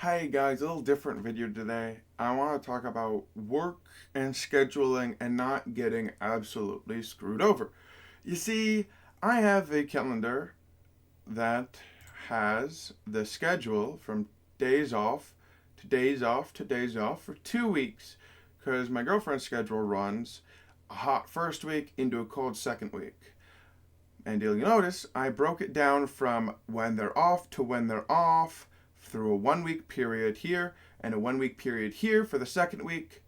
Hey guys, a little different video today. I want to talk about work and scheduling and not getting absolutely screwed over. You see, I have a calendar that has the schedule from days off to days off to days off for 2 weeks because my girlfriend's schedule runs a hot first week into a cold second week. And you'll notice I broke it down from when they're off to when they're off through a 1 week period here and a 1 week period here for the second week.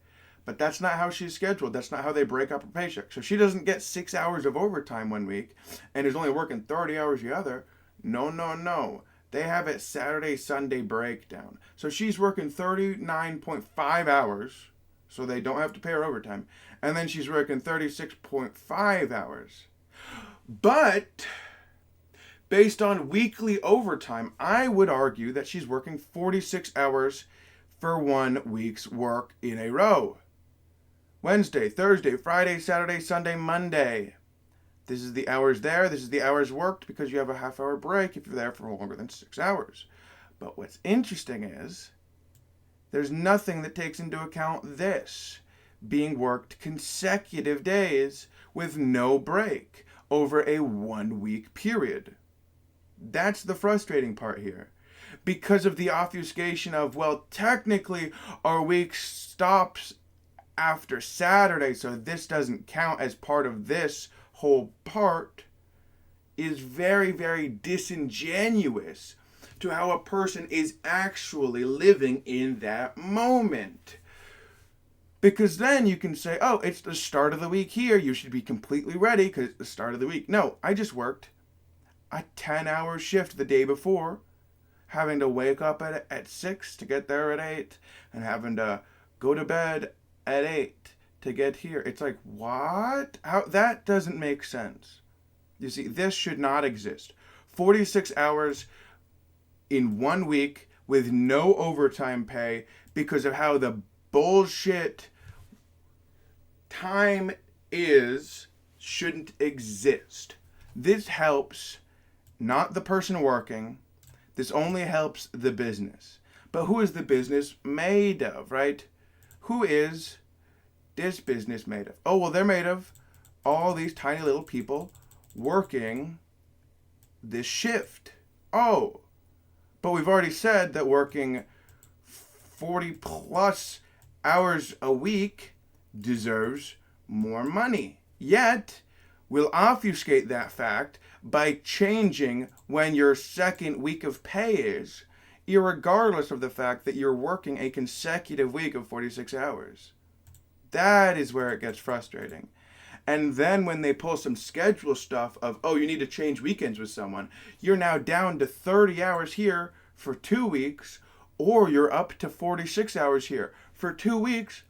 But that's not how she's scheduled. That's not how they break up her paycheck. So she doesn't get 6 hours of overtime 1 week and is only working 30 hours the other. No, no, no. They have it Saturday, Sunday breakdown. So she's working 39.5 hours, so they don't have to pay her overtime. And then she's working 36.5 hours. But based on weekly overtime, I would argue that she's working 46 hours for 1 week's work in a row. Wednesday, Thursday, Friday, Saturday, Sunday, Monday. This is the hours there. This is the hours worked because you have a half-hour break if you're there for longer than 6 hours. But what's interesting is there's nothing that takes into account this being worked consecutive days with no break over a 1 week period. That's the frustrating part here. Because of the obfuscation of, well, technically our week stops after Saturday, so this doesn't count as part of this whole part, is very, very disingenuous to how a person is actually living in that moment. Because then you can say, oh, it's the start of the week here. You should be completely ready because it's the start of the week. No, I just worked a 10-hour shift the day before, having to wake up at 6 to get there at 8, and having to go to bed at 8 to get here. It's like, what? How? That doesn't make sense. You see, this should not exist. 46 hours in 1 week with no overtime pay because of how the bullshit time is shouldn't exist. This helps not the person working. This only helps the business. But who is the business made of, right? Who is this business made of? Oh, well, they're made of all these tiny little people working this shift. Oh, but we've already said that working 40 plus hours a week deserves more money. Yet, we'll obfuscate that fact by changing when your second week of pay is, irregardless of the fact that you're working a consecutive week of 46 hours. That is where it gets frustrating. And then when they pull some schedule stuff of, oh, you need to change weekends with someone, you're now down to 30 hours here for 2 weeks, or you're up to 46 hours here for 2 weeks,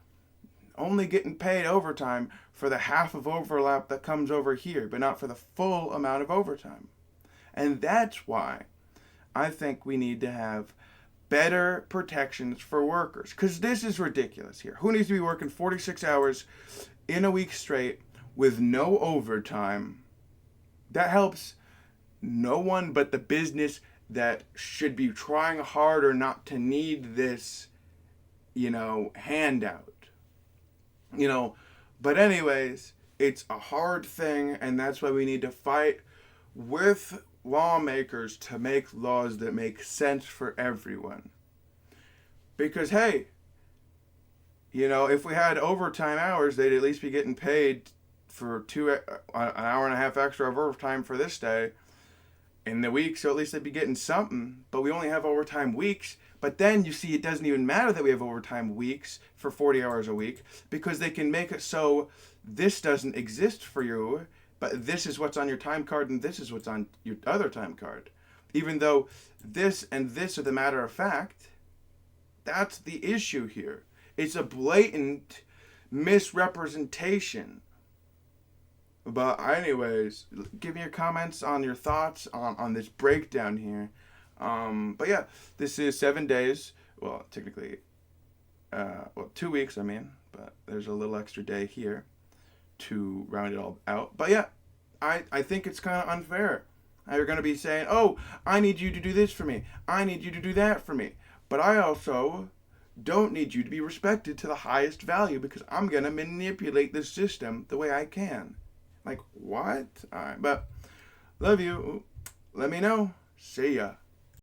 only getting paid overtime for the half of overlap that comes over here, but not for the full amount of overtime. And that's why I think we need to have better protections for workers, because this is ridiculous here. Who needs to be working 46 hours in a week straight with no overtime? That helps no one but the business that should be trying harder not to need this, handout. But anyways, it's a hard thing, and that's why we need to fight with lawmakers to make laws that make sense for everyone. Because, hey, if we had overtime hours, they'd at least be getting paid for an hour and a half extra of overtime for this day in the week, so at least they'd be getting something. But we only have overtime weeks. But then you see, it doesn't even matter that we have overtime weeks for 40 hours a week, because they can make it so this doesn't exist for you, but this is what's on your time card and this is what's on your other time card. Even though this and this are the matter of fact, that's the issue here. It's a blatant misrepresentation. But anyways, give me your comments on your thoughts on this breakdown here. But yeah, this is 7 days. Well, technically, 2 weeks, but there's a little extra day here to round it all out. But yeah, I think it's kind of unfair. You're going to be saying, oh, I need you to do this for me. I need you to do that for me. But I also don't need you to be respected to the highest value because I'm going to manipulate the system the way I can. Like, what? All right, but love you. Let me know. See ya.